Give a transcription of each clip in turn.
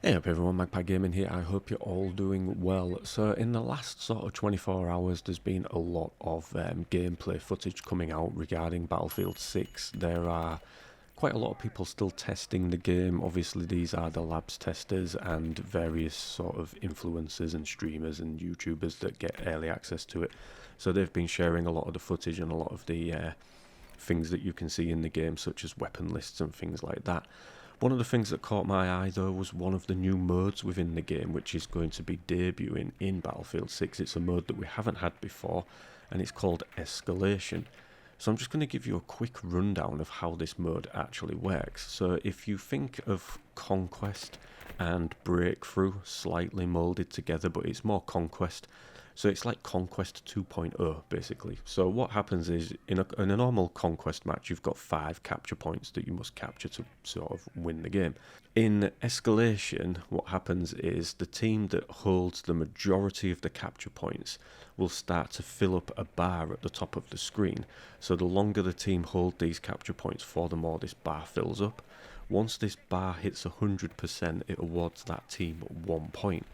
Hey up everyone, Magpie Gaming here. I hope you're all doing well. So in the last sort of 24 hours there's been a lot of gameplay footage coming out regarding Battlefield 6. There are quite a lot of people still testing the game. Obviously these are the labs testers and various sort of influencers and streamers and YouTubers that get early access to it. So they've been sharing a lot of the footage and a lot of the things that you can see in the game, such as weapon lists and things like that. One of the things that caught my eye though was one of the new modes within the game, which is going to be debuting in Battlefield 6. It's a mode that we haven't had before, and it's called Escalation. So I'm just going to give you a quick rundown of how this mode actually works. So if you think of Conquest and Breakthrough slightly molded together, but it's more Conquest. So it's like Conquest 2.0 basically. So what happens is in a normal Conquest match, you've got 5 capture points that you must capture to sort of win the game. In Escalation, what happens is the team that holds the majority of the capture points will start to fill up a bar at the top of the screen. So the longer the team hold these capture points for, the more this bar fills up. Once this bar hits 100%, it awards that team 1 point.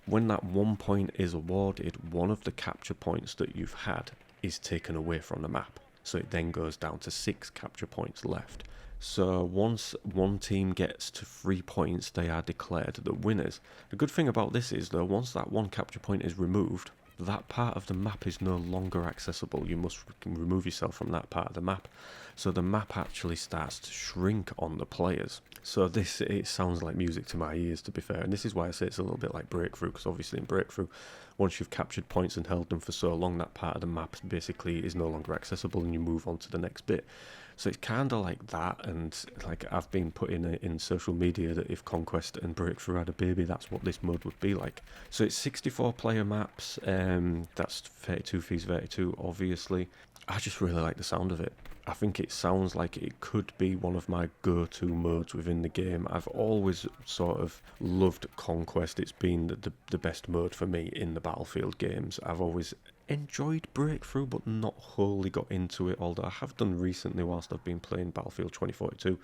When that 1 point is awarded, one of the capture points that you've had is taken away from the map. So it then goes down to 6 capture points left. So once one team gets to 3 points, they are declared the winners. The good thing about this is though, once that one capture point is removed, that part of the map is no longer accessible. You must remove yourself from that part of the map. So the map actually starts to shrink on the players. So it sounds like music to my ears, to be fair. And this is why I say it's a little bit like Breakthrough, because obviously in Breakthrough, once you've captured points and held them for so long, that part of the map basically is no longer accessible and you move on to the next bit. So it's kind of like that, and like I've been putting it in social media that if Conquest and Breakthrough had a baby, that's what this mode would be like. So it's 64 player maps, that's 32 vs 32 obviously. I just really like the sound of it. I think it sounds like it could be one of my go-to modes within the game. I've always sort of loved Conquest. It's been the best mode for me in the Battlefield games. I've always enjoyed Breakthrough, but not wholly got into it, although I have done recently whilst I've been playing Battlefield 2042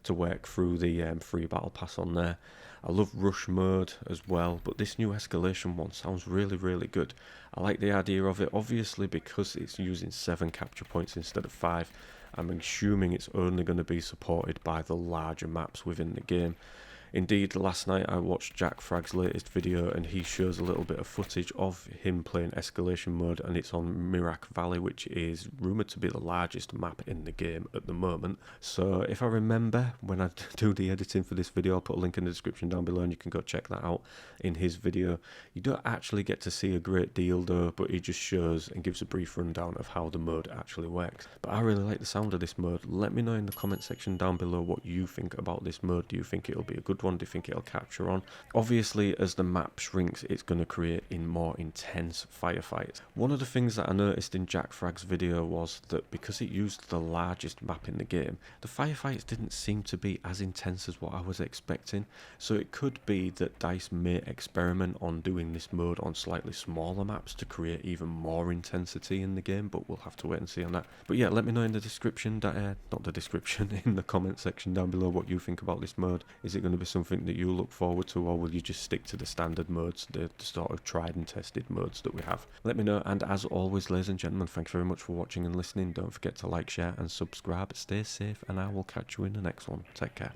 to work through the free battle pass on there. I love Rush mode as well, but this new Escalation one sounds really, really good. I like the idea of it, obviously because it's using 7 capture points instead of 5. I'm assuming it's only going to be supported by the larger maps within the game. Indeed, last night I watched Jack Fragg's latest video and he shows a little bit of footage of him playing Escalation mode, and it's on Mirak Valley, which is rumoured to be the largest map in the game at the moment. So if I remember, when I do the editing for this video, I'll put a link in the description down below and you can go check that out in his video. You don't actually get to see a great deal though, but he just shows and gives a brief rundown of how the mode actually works. But I really like the sound of this mode. Let me know in the comment section down below what you think about this mode. Do you think it'll be a good one? Do you think it'll capture on? Obviously, as the map shrinks, it's going to create in more intense firefights. One of the things that I noticed in Jack Fragg's video was that because it used the largest map in the game, the firefights didn't seem to be as intense as what I was expecting. So it could be that DICE may experiment on doing this mode on slightly smaller maps to create even more intensity in the game, but we'll have to wait and see on that. But yeah, let me know in the description, not the description, in the comment section down below what you think about this mode. Is it going to be something that you look forward to, or will you just stick to the standard modes, the sort of tried and tested modes that we have? Let me know, and as always, ladies and gentlemen, thanks very much for watching and listening. Don't forget to like, share and subscribe. Stay safe, and I will catch you in the next one. Take care.